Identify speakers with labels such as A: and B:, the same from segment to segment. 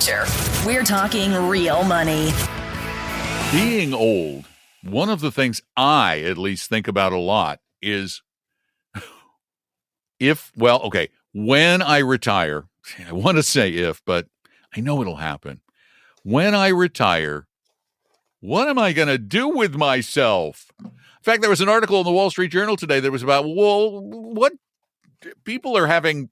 A: Chapter. We're talking real money.
B: Being old, one of the things I at least think about a lot is when I retire, I want to say if, but I know it'll happen. When I retire, what am I going to do with myself? In fact, there was an article in the Wall Street Journal today that was about, what people are having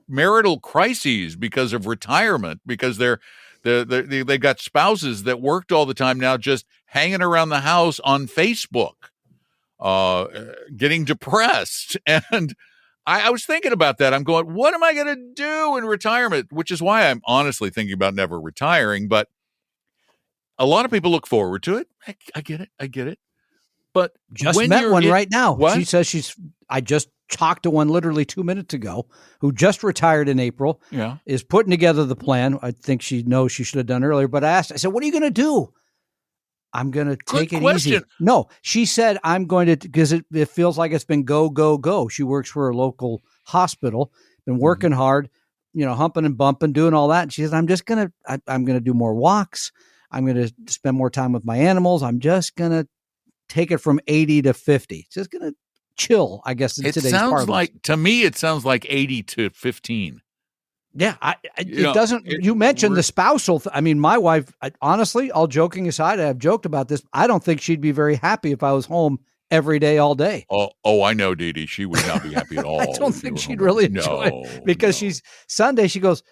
B: marital crises because of retirement, because they've got spouses that worked all the time now just hanging around the house on Facebook, getting depressed. And I was thinking about that. I'm going, what am I going to do in retirement? Which is why I'm honestly thinking about never retiring. But a lot of people look forward to it. I get it. But
C: just met one right now.
B: What?
C: She says I just talked to one literally 2 minutes ago who just retired in April.
B: Yeah.
C: Is putting together the plan. I think she knows she should have done earlier, but I said, what are you going to do? I'm going to take it easy. No, she said, I'm going to, because it feels like it's been go, go, go. She works for a local hospital, been working hard, humping and bumping, doing all that. And she says, I'm going to do more walks. I'm going to spend more time with my animals. I'm just going to take it from 80 to 50. Just going to chill, I guess.
B: To me, it sounds like 80 to 15.
C: Yeah. You mentioned the spousal. My wife, honestly, all joking aside, I've joked about this. I don't think she'd be very happy if I was home every day, all day.
B: Oh, I know, Dee Dee. She would not be happy at all.
C: I don't think she'd really enjoy it because Sunday, she goes,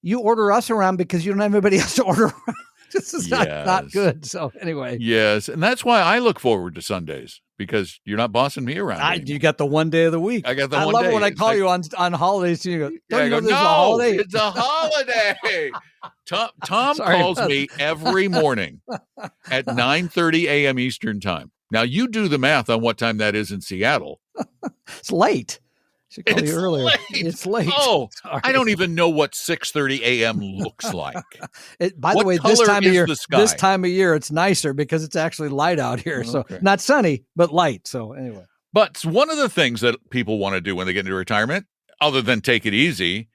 C: you order us around because you don't have anybody else to order around. This is not good. So anyway.
B: Yes. And that's why I look forward to Sundays, because you're not bossing me around.
C: You got the one day of the week.
B: I got the one day.
C: I love it when I call you on holidays. And you go, don't you know there's a holiday?
B: It's a holiday. Tom calls me every morning at 9:30 a.m. Eastern time. Now, you do the math on what time that is in Seattle.
C: It's late. Should call you earlier. It's late.
B: Oh, sorry. I don't even know what 6:30 a.m. looks like.
C: By the way, this time of year, it's nicer because it's actually light out here. So not sunny, but light. So anyway.
B: But one of the things that people want to do when they get into retirement, other than take it easy,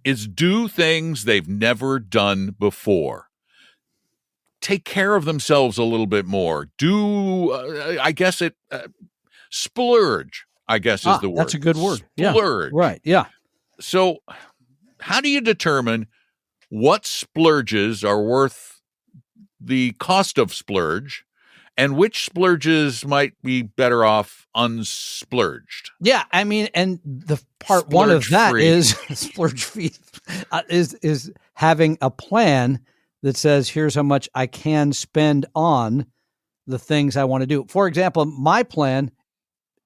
B: is do things they've never done before. Take care of themselves a little bit more. Splurge. I guess is the word.
C: That's a good word.
B: Splurge.
C: Yeah. Right. Yeah.
B: So how do you determine what splurges are worth the cost of splurge and which splurges might be better off unsplurged?
C: Yeah. And the part one of that is splurge fee is having a plan that says, here's how much I can spend on the things I want to do. For example, my plan,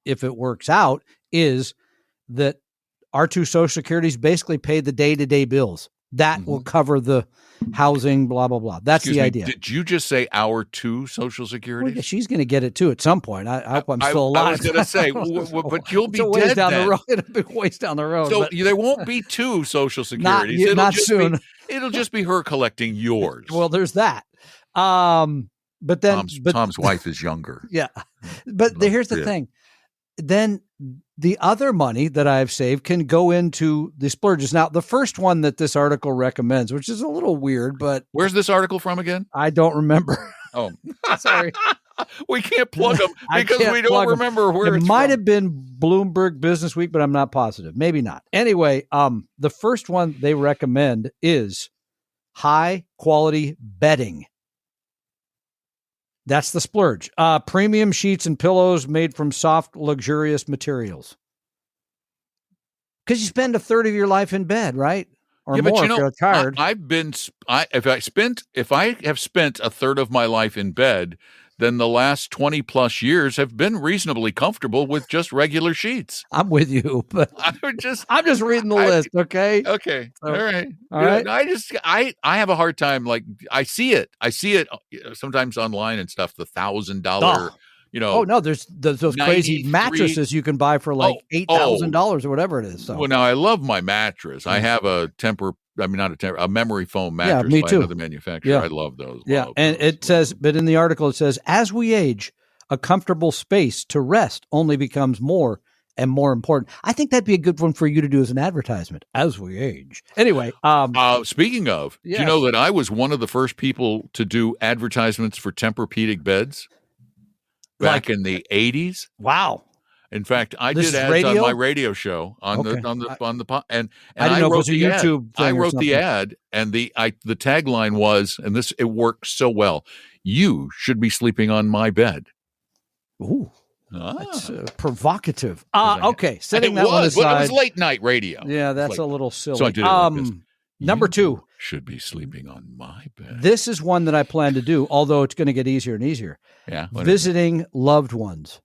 C: if it works out, is that our two Social Securities basically pay the day-to-day bills. That will cover the housing, blah, blah, blah. That's the idea.
B: Did you just say our two Social Securities?
C: Well, she's going to get it too at some point. I hope I'm still alive.
B: I was going to say, but you'll be
C: dead
B: down
C: the road. It'll be ways down the road.
B: So there won't be two Social Securities.
C: Not soon.
B: It'll just be her collecting yours.
C: Well, there's that. But then
B: Tom's wife is younger.
C: Yeah. But here's the thing. Then the other money that I've saved can go into the splurges. Now, the first one that this article recommends, which is a little weird, but
B: where's this article from again?
C: I don't remember.
B: Oh,
C: sorry.
B: We can't plug them because we don't remember where
C: it might have been Bloomberg Business Week, but I'm not positive. Maybe not. Anyway, the first one they recommend is high quality bedding. That's the splurge. Premium sheets and pillows made from soft, luxurious materials. Because you spend a third of your life in bed, right? Or more if you're tired.
B: If I have spent a third of my life in bed, then the last 20 plus years have been reasonably comfortable with just regular sheets.
C: I'm with you, but I'm just reading the list. Okay.
B: Okay.
C: So,
B: all right.
C: All right.
B: I have a hard time. Like I see it sometimes online and stuff. The $1,000,
C: Oh no, there's those crazy mattresses you can buy for like $8,000 or whatever it is. So.
B: Well, now I love my mattress. I have a memory foam mattress by another manufacturer. Yeah. I love those.
C: But in the article it says, as we age, a comfortable space to rest only becomes more and more important. I think that'd be a good one for you to do as an advertisement as we age. Anyway,
B: speaking of, do you know that I was one of the first people to do advertisements for Tempur-Pedic beds back in the 80s?
C: Wow.
B: In fact, I did ads on my radio show and
C: I didn't know
B: I wrote
C: it was a YouTube thing.
B: I wrote the ad, and the tagline was, and it worked so well: "You should be sleeping on my bed."
C: Ooh, that's provocative. Okay, setting that one aside.
B: But it was late night radio.
C: Yeah, that's a little silly.
B: So I did it like this.
C: Number 2
B: should be sleeping on my bed.
C: This is one that I plan to do, although it's going to get easier and easier.
B: Yeah,
C: visiting loved ones.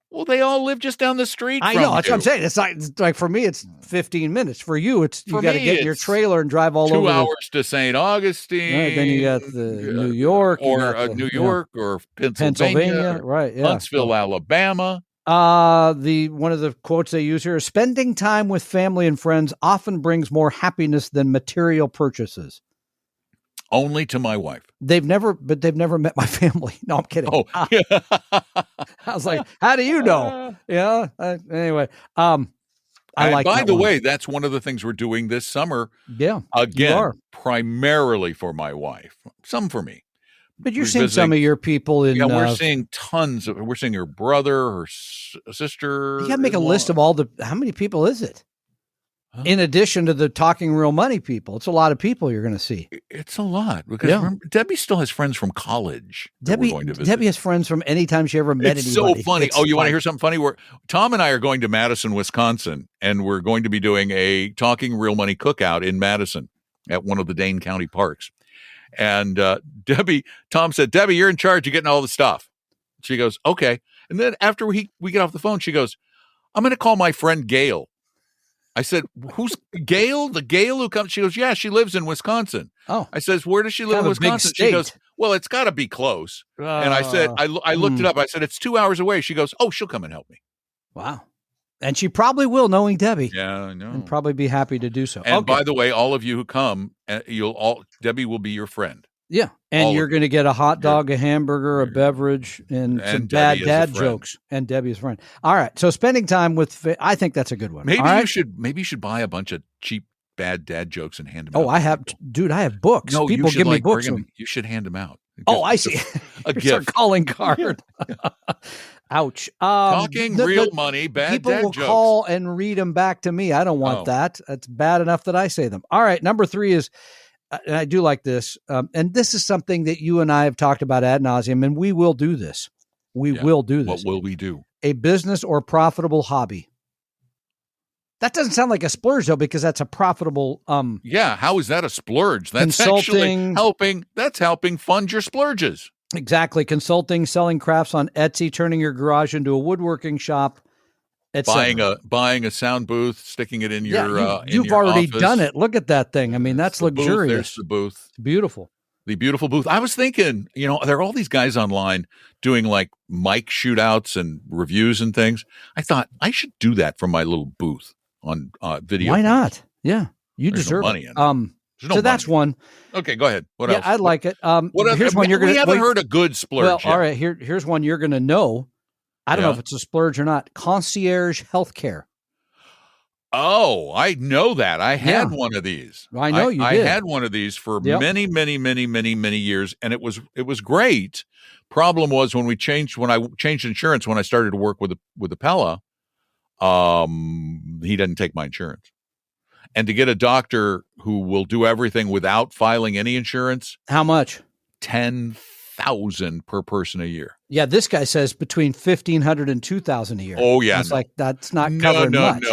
B: Well, they all live just down the street.
C: I know. That's what I'm saying. It's like for me, it's 15 minutes. For you, you got to get in your trailer and drive all
B: 2
C: over.
B: 2 hours to St. Augustine.
C: Right, then you got the New York,
B: or Pennsylvania,
C: right? Yeah.
B: Huntsville, Alabama.
C: One of the quotes they use here is, "Spending time with family and friends often brings more happiness than material purchases."
B: Only to my wife.
C: They've never met my family. No, I'm kidding.
B: Oh,
C: I was like, how do you know? Yeah. Anyway, I like.
B: By the way, that's one of the things we're doing this summer.
C: Yeah.
B: Again, primarily for my wife, some for me.
C: But you're seeing some of your people in.
B: Yeah, we're seeing tons of. We're seeing her brother, her sister.
C: You got to make a list of how many people is it? In addition to the Talking Real Money people, it's a lot of people you're going to see.
B: It's a lot because remember, Debbie still has friends from college.
C: Debbie has friends from any time she ever met anybody.
B: It's so funny. You want to hear something funny? Tom and I are going to Madison, Wisconsin, and we're going to be doing a Talking Real Money cookout in Madison at one of the Dane County parks. And Tom said, "Debbie, you're in charge of getting all the stuff." She goes, "Okay." And then after we get off the phone, she goes, "I'm going to call my friend Gail." I said, "Who's Gail? The Gail who comes?" She goes, "Yeah, she lives in Wisconsin."
C: Oh,
B: I says, "Where does she live in Wisconsin?" She goes, "Well, it's got to be close." And I said, I looked it up. I said, "It's 2 hours away." She goes, "Oh, she'll come and help me."
C: Wow. And she probably will, knowing Debbie.
B: Yeah, I know.
C: And probably be happy to do so.
B: And by the way, all of you who come, Debbie will be your friend.
C: Yeah. And you're going to get a hot dog, a hamburger, a beverage, and some bad dad jokes. And Debbie's friend. All right. So spending time with, I think that's a good one.
B: Maybe you should buy a bunch of cheap bad dad jokes and hand them out.
C: Oh, I have books.
B: No,
C: people give me books.
B: You should hand them out.
C: I see.
B: A gift.
C: A calling card. Ouch.
B: Talking real money, bad dad jokes.
C: People will call and read them back to me. I don't want that. That's bad enough that I say them. All right. Number 3 is, and I do like this, and this is something that you and I have talked about ad nauseum, and we will do this. We will do this.
B: What will we do?
C: A business or profitable hobby. That doesn't sound like a splurge, though, because that's a profitable.
B: Yeah, how is that a splurge? That's actually helping. That's helping fund your splurges.
C: Exactly, consulting, selling crafts on Etsy, turning your garage into a woodworking shop.
B: Buying a sound booth, sticking it in your
C: you've already done it. Look at that thing. I mean, that's luxurious.
B: There's the booth.
C: It's beautiful.
B: The beautiful booth. I was thinking, there are all these guys online doing like mic shootouts and reviews and things. I thought I should do that from my little booth on video.
C: Why not? Yeah, you deserve
B: money
C: it. That's one.
B: Okay, go ahead. What else?
C: Yeah, I like it.
B: Here's one you're going to. We haven't heard a good splurge.
C: Well, all right. Here's one you're going to know. I don't know if it's a splurge or not. Concierge healthcare.
B: Oh, I know that. I had one of these.
C: I know you did.
B: I had one of these for many, many, many, many, many years, and it was great. Problem was when I changed insurance when I started to work with Appella, he didn't take my insurance. And to get a doctor who will do everything without filing any insurance.
C: How much?
B: $10,000 per person a year.
C: Yeah, this guy says between $1,500 and $2,000 a year.
B: Oh yeah,
C: that's not covering much.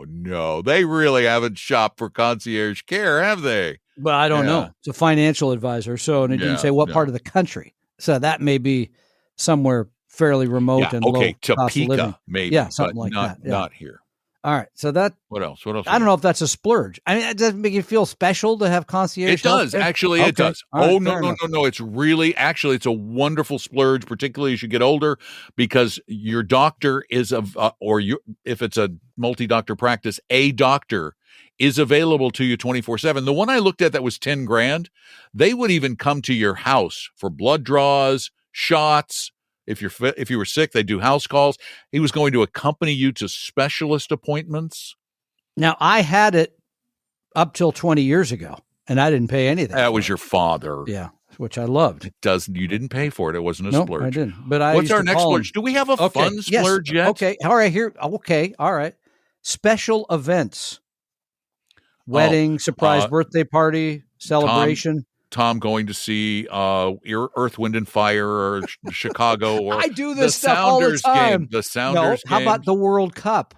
B: No. They really haven't shopped for concierge care, have they?
C: But I don't know. It's a financial advisor, and it didn't say what part of the country. So that may be somewhere fairly remote and low cost of living.
B: Maybe.
C: Yeah, something like that. Yeah.
B: Not here.
C: All right. So that.
B: What else?
C: I don't know if that's a splurge. I mean, it doesn't make you feel special to have concierge.
B: It does. Actually, it does.
C: Right,
B: no. It's really, it's a wonderful splurge, particularly as you get older, because your doctor is if it's a multi-doctor practice, a doctor is available to you 24/7. The one I looked at that was $10,000. They would even come to your house for blood draws, shots. If you were sick, they do house calls. He was going to accompany you to specialist appointments.
C: Now, I had it up till 20 years ago, and I didn't pay anything.
B: That was your father.
C: Yeah, which I loved.
B: You didn't pay for it. It wasn't a
C: Nope,
B: splurge.
C: I didn't. But
B: what's our next splurge? Do we have a fun splurge yet?
C: Okay, all right. Here, okay, all right. Special events, wedding, surprise birthday party, celebration.
B: Tom going to see Earth, Wind, and Fire or Chicago or
C: I do this stuff all the time.
B: The Sounders game.
C: How about the World Cup?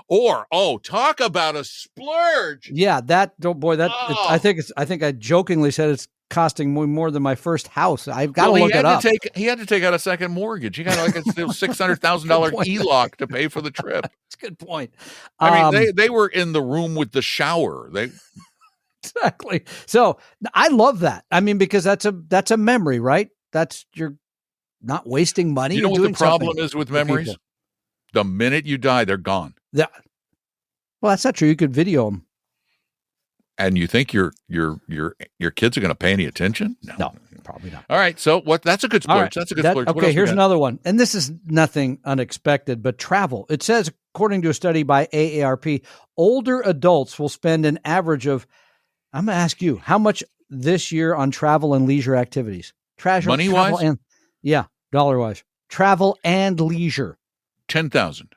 B: Or talk about a splurge.
C: Yeah, I think I jokingly said it's costing more than my first house. I've got to look it up.
B: He had to take out a second mortgage. He got like a $600,000 HELOC to pay for the trip.
C: That's a good point.
B: I mean, they were in the room with the shower.
C: Exactly. So I love that. I mean, because that's a memory, right? You're not wasting money.
B: You know what the problem is with memories?
C: People.
B: The minute you die, they're gone.
C: Yeah. Well, that's not true. You could video them.
B: And you think your kids are going to pay any attention?
C: No, probably not.
B: All right. So that's a good splurge. Right. That's a good splurge.
C: Okay, here's another one. And this is nothing unexpected, but travel. It says, according to a study by AARP, older adults will spend an average of, I'm going to ask you, how much this year on travel and leisure activities?
B: Money-wise?
C: Dollar-wise. Travel and leisure.
B: $10,000.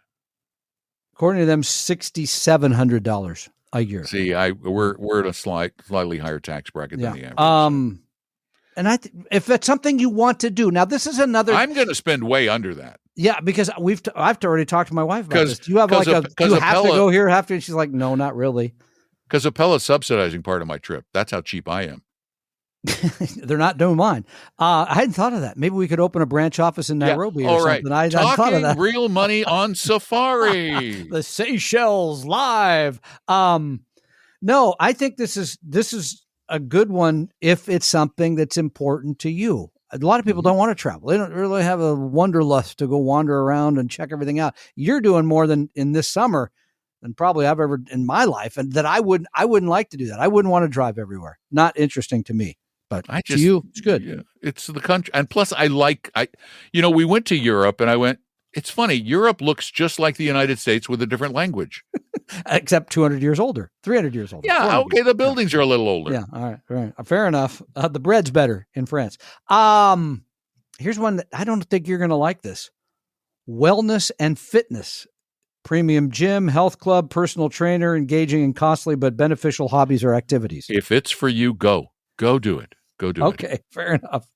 C: According to them, $6,700 a year.
B: See, we're at a slightly higher tax bracket than the average.
C: And if that's something you want to do, now this is another.
B: I'm going to spend way under that.
C: Yeah, because I've already talked to my wife about this. Do you have you have to go here? Have to? And she's like, no, not really.
B: Because Apella's subsidizing part of my trip. That's how cheap I am.
C: They're not doing mine. I hadn't thought of that. Maybe we could open a branch office in Nairobi or something. I hadn't thought of that.
B: Real money on safari.
C: The Seychelles live. No, I think this is a good one if it's something that's important to you. A lot of people don't want to travel. They don't really have a wanderlust to go wander around and check everything out. You're doing more than in this summer than probably I've ever in my life, and that I wouldn't like to do that. I wouldn't want to drive everywhere. Not interesting to me. But to you, it's good.
B: Yeah, it's the country. And plus we went to Europe and I went, it's funny. Europe looks just like the United States with a different language.
C: Except 200 years older, 300 years older.
B: Yeah. Okay. The buildings are a little older.
C: Yeah. All right. Fair enough. The bread's better in France. Here's one that I don't think you're going to like this. Wellness and fitness. Premium gym, health club, personal trainer, engaging in costly but beneficial hobbies or activities.
B: If it's for you, go do it. Go do it.
C: Okay, fair enough.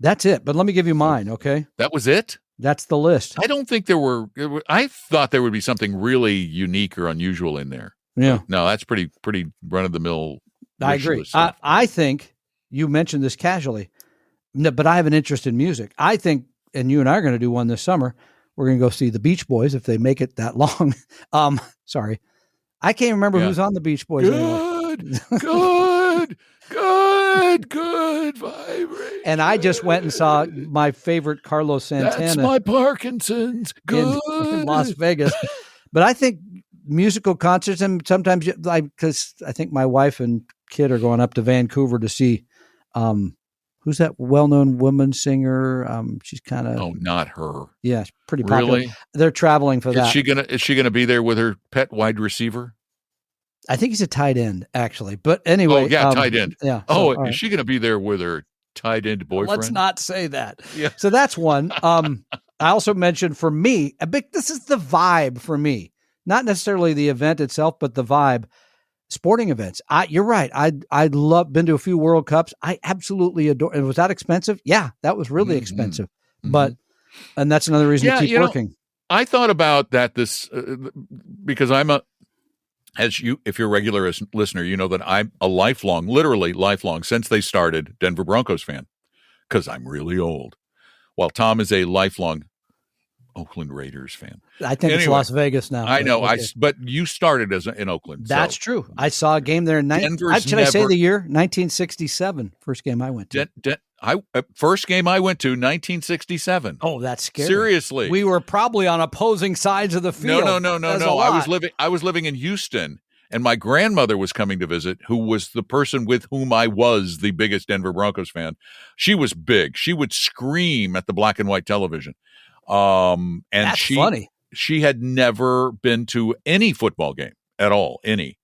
C: That's it. But let me give you mine, okay?
B: That was it?
C: That's the list.
B: I don't think I thought there would be something really unique or unusual in there.
C: Yeah.
B: No, that's pretty run-of-the-mill.
C: I agree. I think you mentioned this casually, but I have an interest in music. I think, and you and I are going to do one this summer, we're going to go see the Beach Boys if they make it that long. Sorry. I can't remember who's on the Beach Boys anymore. Good vibrate. And I just went and saw my favorite Carlos Santana.
B: That's my Parkinson's. Good.
C: In Las Vegas. But I think musical concerts, and sometimes because I think my wife and kid are going up to Vancouver to see who's that well-known woman singer? She's kind of
B: not her.
C: Yeah, pretty popular.
B: Really?
C: They're traveling for that.
B: Is she gonna be there with her pet wide receiver?
C: I think he's a tight end, actually. But anyway.
B: Tight end.
C: Yeah.
B: Is she going to be there with her tight end boyfriend?
C: Let's not say that.
B: Yeah.
C: So that's one. I also mentioned for me, this is the vibe for me. Not necessarily the event itself, but the vibe. Sporting events. You're right. I'd been to a few World Cups. I absolutely adore. And was that expensive? Yeah, that was really expensive. Mm-hmm. And that's another reason to keep working.
B: I thought about that because if you're a regular listener, you know that I'm a literally lifelong, since they started, Denver Broncos fan, because I'm really old. While Tom is a lifelong Oakland Raiders fan.
C: I think it's Las Vegas now.
B: I know. Okay. But you started in Oakland.
C: That's true. I saw a game there in I say the year? 1967. First game I went to.
B: First game I went to, 1967.
C: Oh, that's scary.
B: Seriously.
C: We were probably on opposing sides of the field.
B: No. I was living in Houston, And my grandmother was coming to visit, who was the person with whom I was the biggest Denver Broncos fan. She was big. She would scream at the black and white television. And
C: That's funny.
B: She had never been to any football game at all, any.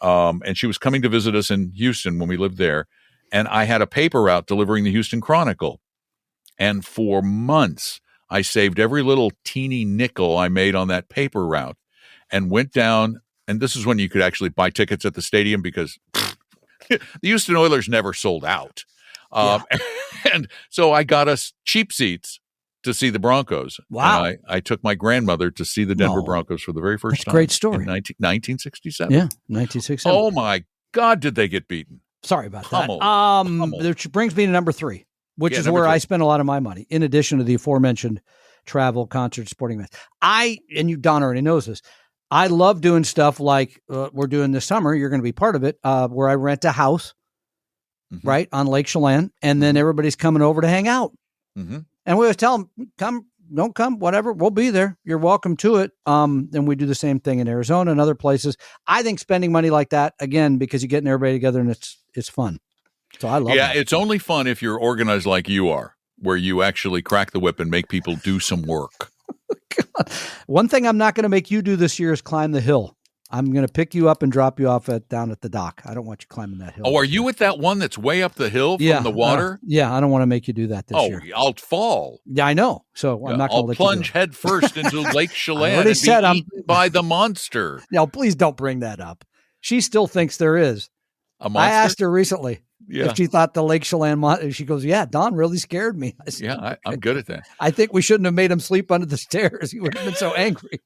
B: And she was coming to visit us in Houston when we lived there. And I had a paper route delivering the Houston Chronicle. And for months, I saved every little teeny nickel I made on that paper route and went down. And this is when you could actually buy tickets at the stadium because the Houston Oilers never sold out. And so I got us cheap seats to see the Broncos.
C: Wow.
B: And I took my grandmother to see the Denver Broncos for the very first time.
C: Great story.
B: In 1967.
C: Yeah, 1967.
B: Oh, my God, did they get beaten.
C: Sorry about
B: Pummeled.
C: that. Which brings me to number 3, which is where I spend a lot of my money, in addition to the aforementioned travel, concerts, sporting events. And Don already knows this, I love doing stuff like we're doing this summer. You're going to be part of it, where I rent a house, right, on Lake Chelan, and then everybody's coming over to hang out.
B: Mm-hmm.
C: And we always tell them, come, don't come, whatever, we'll be there. You're welcome to it. And we do the same thing in Arizona and other places. I think spending money like that, again, because you're getting everybody together and it's fun. So I love it.
B: Yeah, it's only fun if you're organized like you are, where you actually crack the whip and make people do some work.
C: God. One thing I'm not going to make you do this year is climb the hill. I'm going to pick you up and drop you off down at the dock. I don't want you climbing that hill.
B: Oh, are you at that one that's way up the hill from the water?
C: I don't want to make you do that this year.
B: I'll fall.
C: Yeah, I know. So I'm not going to let
B: plunge
C: you do it.
B: head first into Lake Chelan
C: I already said I'm
B: eaten by the monster.
C: No, please don't bring that up. She still thinks there is.
B: A monster?
C: I asked her recently if she thought the Lake Chelan monster. She goes, "Yeah, Don really scared me." I said,
B: I'm good at that.
C: I think we shouldn't have made him sleep under the stairs. He would have been so angry.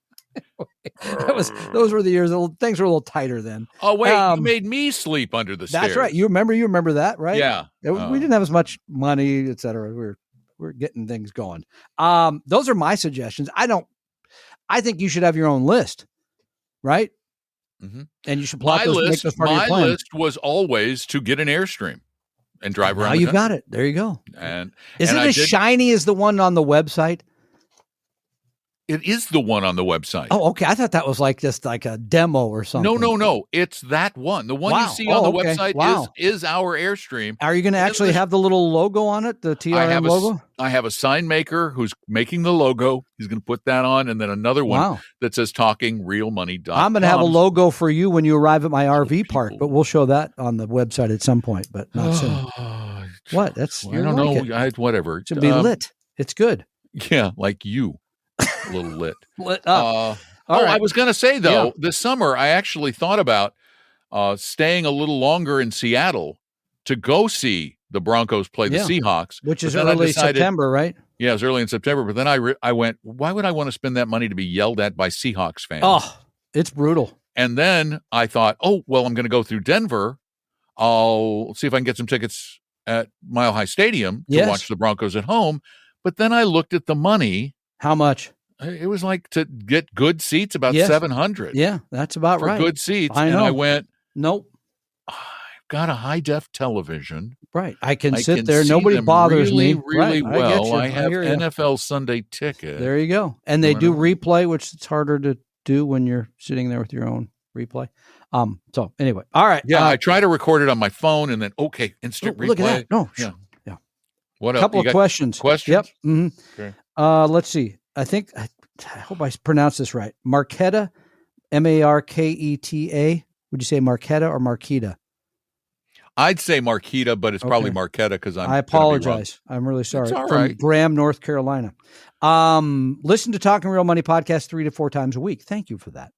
C: Those were the years. Things were a little tighter then.
B: Oh wait, you made me sleep under the stairs.
C: That's right. You remember that, right?
B: Yeah.
C: We didn't have as much money, et cetera. We're getting things going. Those are my suggestions. I think you should have your own list, right?
B: Mm-hmm.
C: And you should plot make those part of your plan.
B: My list was always to get an Airstream and drive around.
C: Now you got it. There you go.
B: And
C: is it as shiny as the one on the website?
B: It is the one on the website.
C: Oh, okay. I thought that was just like a demo or something.
B: No. It's that one. The one you see on the website is our Airstream.
C: Are you going to actually have the little logo on it, the TRM logo?
B: I have a sign maker who's making the logo. He's going to put that on, and then another one that says talkingrealmoney.com.
C: I'm going to have a logo for you when you arrive at my RV park, but we'll show that on the website at some point, but not soon. What? That's
B: I don't know. Whatever.
C: It should be lit. It's good.
B: Yeah, like you. A little lit
C: up. All right.
B: I was going to say, though, this summer I actually thought about staying a little longer in Seattle to go see the Broncos play the Seahawks.
C: Which is early September, right?
B: Yeah, it was early in September. But then I went, why would I want to spend that money to be yelled at by Seahawks fans?
C: Oh, it's brutal.
B: And then I thought, I'm going to go through Denver. I'll see if I can get some tickets at Mile High Stadium to watch the Broncos at home. But then I looked at the money.
C: How much?
B: It was like to get good seats about $700.
C: Yeah, that's about right.
B: For good seats.
C: I know.
B: And I went,
C: nope.
B: I've got a high def television.
C: Right. I can sit there. Nobody bothers
B: me.
C: Really
B: well. I have NFL Sunday ticket.
C: There you go. And they do replay, which it's harder to do when you're sitting there with your own replay. So anyway, all right.
B: Yeah, I try to record it on my phone and then instant replay.
C: Look at that. No,
B: yeah. What else?
C: A couple of questions.
B: Questions?
C: Yep. Mm-hmm.
B: Okay.
C: Let's see. I hope I pronounced this right. Marquetta, Marketa. Would you say Marquetta or Marquita?
B: I'd say Marquita, but it's probably Marquetta because I
C: apologize. I'm really sorry.
B: It's all
C: From
B: right.
C: Graham, North Carolina. Listen to Talking Real Money podcast 3 to 4 times a week. Thank you for that.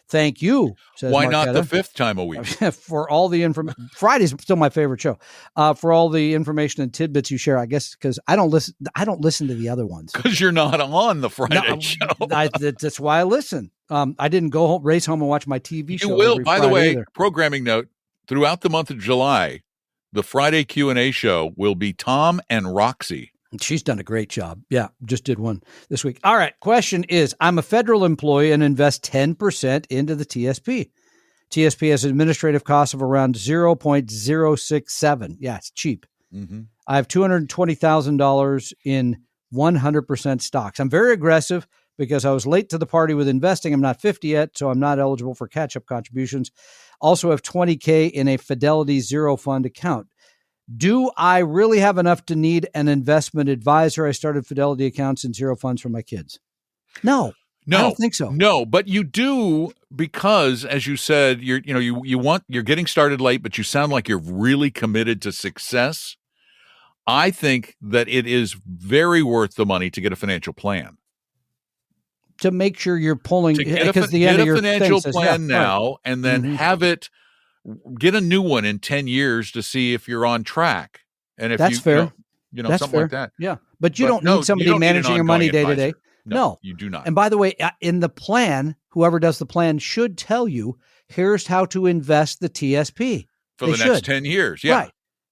C: Thank you. Says
B: Why
C: Marquetta.
B: not the 5th time a week?
C: For all the information. Friday's still my favorite show. For all the information and tidbits you share, I guess because I don't listen to the other ones.
B: Because you're not on the Friday show.
C: That's why I listen. I didn't go home, race home and watch my TV show.
B: You will. By the way,
C: either.
B: Programming note: throughout the month of July, the Friday Q&A show will be Tom and Roxy.
C: She's done a great job. Yeah, just did one this week. All right, question is, I'm a federal employee and invest 10% into the TSP. TSP has an administrative cost of around 0.067. Yeah, it's cheap. I have $220,000 in 100% stocks. I'm very aggressive, because I was late to the party with investing. I'm not 50 yet, so I'm not eligible for catch-up contributions. Also have $20K in a Fidelity Zero Fund account. Do I really have enough to need an investment advisor? I started Fidelity accounts and zero funds for my kids. No, I don't think so.
B: No, but you do, because as you said, you're getting started late, but you sound like you're really committed to success. I think that it is very worth the money to get a financial plan.
C: To make sure you're pulling,
B: because
C: the end of your
B: financial
C: thing
B: plan
C: says,
B: now,
C: right.
B: and then have it, get a new one in 10 years to see if you're on track. And if
C: that's fair.
B: That's something fair. Like that.
C: Yeah. But you don't need somebody managing your money day to day.
B: No, you do not.
C: And by the way, in the plan, whoever does the plan should tell you, here's how to invest the TSP.
B: For the next 10 years. Yeah.
C: Right.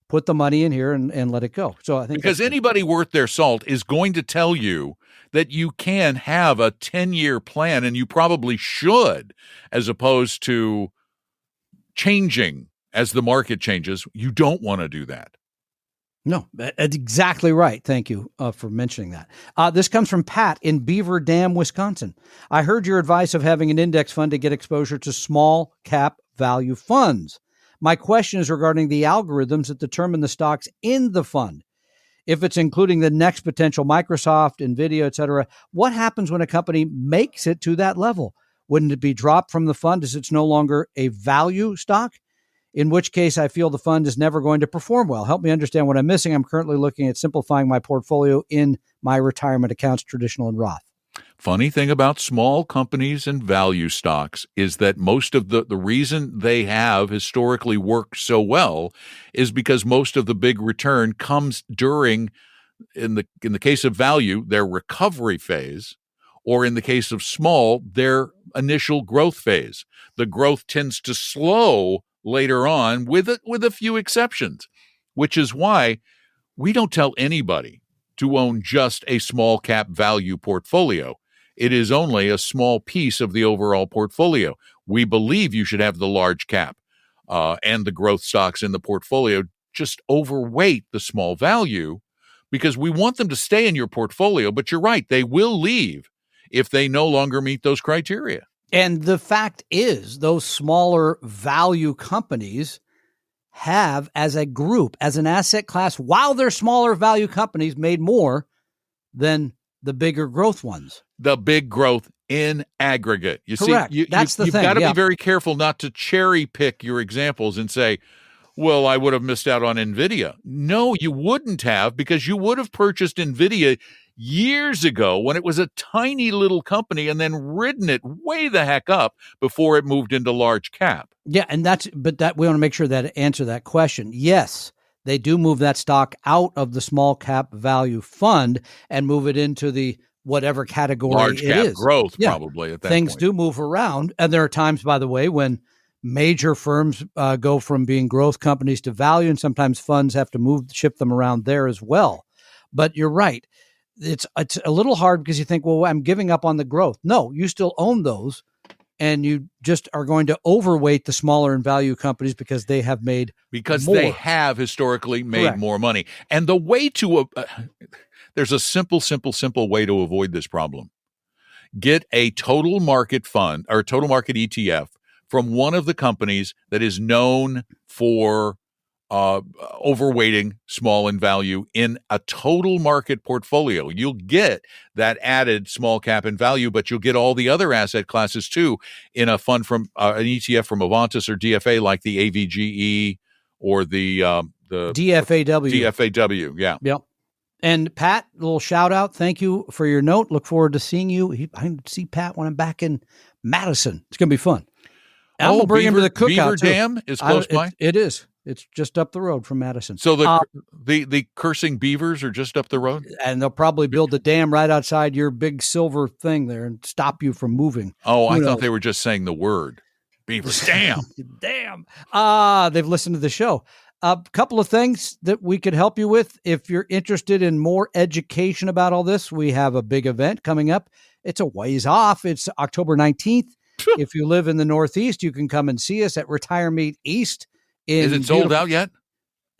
C: Put the money in here and let it go. So I think
B: because anybody worth their salt is going to tell you that you can have a 10-year plan, and you probably should, as opposed to changing as the market changes. You don't want to do that.
C: No, that's exactly right. Thank you for mentioning that. This comes from Pat in Beaver Dam, Wisconsin. I heard your advice of having an index fund to get exposure to small cap value funds. My question is regarding the algorithms that determine the stocks in the fund. If it's including the next potential Microsoft, NVIDIA, et cetera, what happens when a company makes it to that level? Wouldn't it be dropped from the fund as it's no longer a value stock? In which case, I feel the fund is never going to perform well. Help me understand what I'm missing. I'm currently looking at simplifying my portfolio in my retirement accounts, traditional and Roth.
B: Funny thing about small companies and value stocks is that most of the reason they have historically worked so well is because most of the big return comes during, in the case of value, their recovery phase, or in the case of small, their initial growth phase. The growth tends to slow later on with a few exceptions, which is why we don't tell anybody to own just a small cap value portfolio. It is only a small piece of the overall portfolio. We believe you should have the large cap and the growth stocks in the portfolio. Just overweight the small value because we want them to stay in your portfolio. But you're right, they will leave if they no longer meet those criteria.
C: And the fact is, those smaller value companies have, as a group, as an asset class, while they're smaller value companies, made more than the bigger growth ones.
B: The big growth in aggregate. You
C: Correct.
B: See,
C: that's the
B: thing. You've got to be very careful not to cherry pick your examples and say, well, I would have missed out on NVIDIA. No, you wouldn't have, because you would have purchased NVIDIA years ago when it was a tiny little company and then ridden it way the heck up before it moved into large cap.
C: Yeah, and but we want to make sure that answer that question. Yes, they do move that stock out of the small cap value fund and move it into the whatever category
B: large
C: it
B: cap
C: is.
B: Growth, probably at that
C: Things
B: point.
C: do move around, and there are times, by the way, when major firms go from being growth companies to value, and sometimes funds have to ship them around there as well. But you're right. It's a little hard because you think, well, I'm giving up on the growth. No, you still own those, and you just are going to overweight the smaller and value companies because they have made more.
B: They have historically made
C: Correct.
B: more money. And the way to there's a simple way to avoid this problem. Get a total market fund or total market ETF from one of the companies that is known for overweighting small in value in a total market portfolio. You'll get that added small cap and value, but you'll get all the other asset classes too in a fund from an ETF from Avantis or DFA, like the AVGE or the
C: DFAW.
B: DFAW, yeah.
C: Yep. And Pat, a little shout out. Thank you for your note. Look forward to seeing you. I see Pat when I'm back in Madison. It's going to be fun. I'm going to bring him to the cookout.
B: Beaver Dam is close by?
C: It is. It's just up the road from Madison.
B: So the cursing beavers are just up the road?
C: And they'll probably build a dam right outside your big silver thing there and stop you from moving.
B: Oh, I thought they were just saying the word. Beavers. Damn.
C: Damn. They've listened to the show. A couple of things that we could help you with. If you're interested in more education about all this, we have a big event coming up. It's a ways off. It's October 19th. If you live in the Northeast, you can come and see us at Retire Meet East.
B: Is it sold out yet?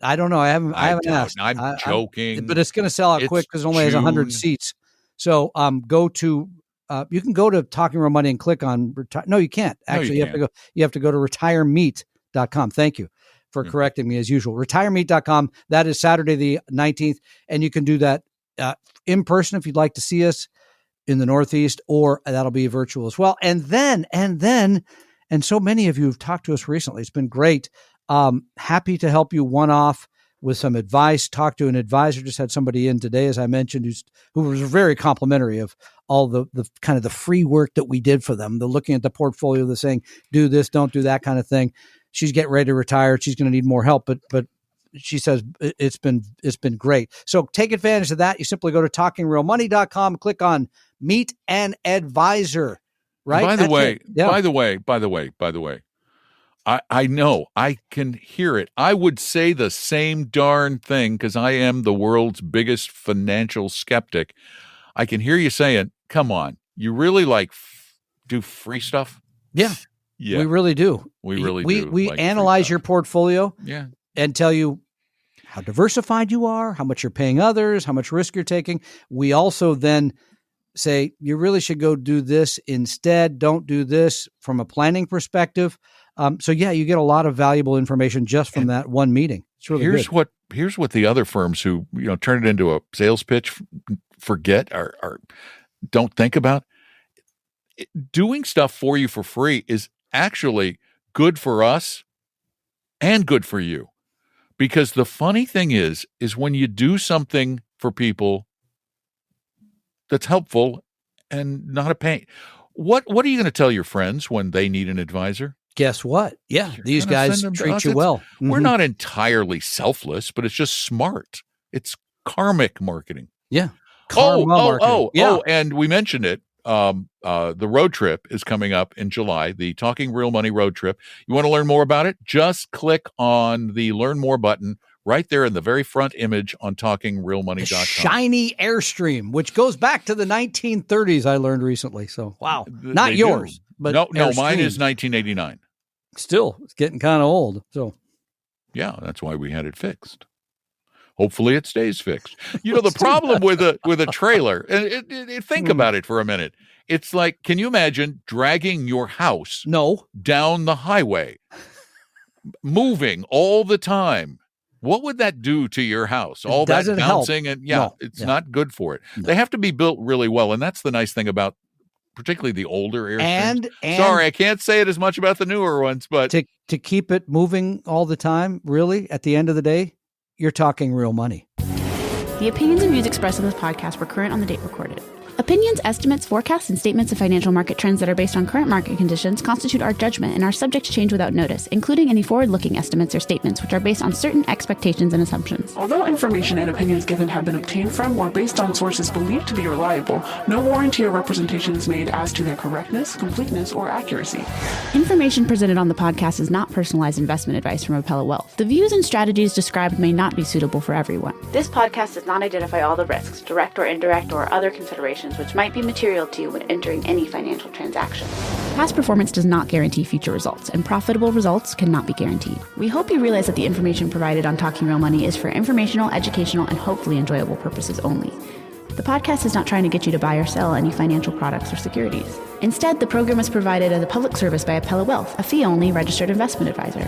C: I don't know. I haven't asked.
B: I'm joking.
C: But it's going to sell out quick because it only has 100 seats. So go to you can go to Talking Real Money and click on retire. No, you can't. Actually, you have to go to retiremeet.com. Thank you for correcting me as usual. Retiremeet.com. That is Saturday the 19th. And you can do that in person if you'd like to see us in the Northeast, or that'll be virtual as well. And so many of you have talked to us recently. It's been great. Happy to help you one-off with some advice. Talk to an advisor. Just had somebody in today, as I mentioned, who was very complimentary of all the kind of the free work that we did for them. The looking at the portfolio, the saying, do this, don't do that kind of thing. She's getting ready to retire. She's going to need more help, but she says it's been great. So take advantage of that. You simply go to talkingrealmoney.com, click on Meet an Advisor. Right.
B: By the way, I know I can hear it. I would say the same darn thing because I am the world's biggest financial skeptic. I can hear you saying, come on, you really do free stuff?
C: Yeah. We really do.
B: We really do.
C: We analyze your portfolio
B: and
C: tell you how diversified you are, how much you're paying others, how much risk you're taking. We also then say, you really should go do this instead. Don't do this from a planning perspective. So you get a lot of valuable information just from that one meeting. It's really good.
B: Here's what the other firms who turn it into a sales pitch forget or don't think about. Doing stuff for you for free is actually good for us and good for you, because the funny thing is when you do something for people that's helpful and not a pain. What are you going to tell your friends when they need an advisor?
C: Guess what? Yeah, these guys treat you well.
B: Mm-hmm. We're not entirely selfless, but it's just smart. It's karmic marketing.
C: Yeah.
B: And we mentioned it. The road trip is coming up in July, the Talking Real Money road trip. You want to learn more about it? Just click on the Learn More button right there in the very front image on talkingrealmoney.com.
C: Shiny Airstream, which goes back to the 1930s, I learned recently. So, wow. Not yours, but
B: no, mine is 1989.
C: Still, it's getting kind of old. So,
B: yeah, that's why we had it fixed. Hopefully it stays fixed. The problem with a trailer, and think about it for a minute. It's like, can you imagine dragging your house down the highway, moving all the time? What would that do to your house? All that bouncing help. It's not good for it. No. They have to be built really well, and that's the nice thing about particularly the older Airstreams. And sorry, I can't say it as much about the newer ones, but
C: to keep it moving all the time, really, at the end of the day, you're talking real money.
D: The opinions and views expressed on this podcast were current on the date recorded. Opinions, estimates, forecasts, and statements of financial market trends that are based on current market conditions constitute our judgment and are subject to change without notice, including any forward-looking estimates or statements which are based on certain expectations and assumptions.
E: Although information and opinions given have been obtained from or based on sources believed to be reliable, no warranty or representation is made as to their correctness, completeness, or accuracy.
D: Information presented on the podcast is not personalized investment advice from Appellate Wealth. The views and strategies described may not be suitable for everyone. This podcast does not identify all the risks, direct or indirect, or other considerations which might be material to you when entering any financial transaction. Past performance does not guarantee future results, and profitable results cannot be guaranteed. We hope you realize that the information provided on Talking Real Money is for informational, educational, and hopefully enjoyable purposes only. The podcast is not trying to get you to buy or sell any financial products or securities. Instead, the program is provided as a public service by Appellate Wealth, a fee-only registered investment advisor.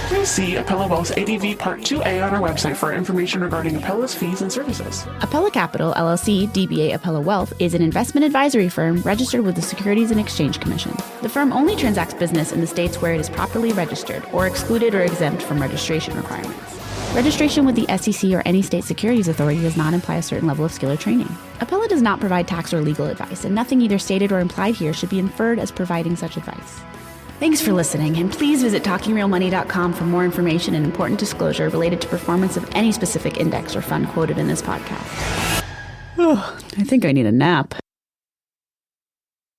E: Please see Appellate Wealth's ADV Part 2A on our website for information regarding Appellate's fees and services.
D: Appellate Capital, LLC, DBA Appellate Wealth, is an investment advisory firm registered with the Securities and Exchange Commission. The firm only transacts business in the states where it is properly registered or excluded or exempt from registration requirements. Registration with the SEC or any state securities authority does not imply a certain level of skill or training. Appellate does not provide tax or legal advice, and nothing either stated or implied here should be inferred as providing such advice. Thanks for listening, and please visit TalkingRealMoney.com for more information and important disclosure related to performance of any specific index or fund quoted in this podcast. I think I need a nap.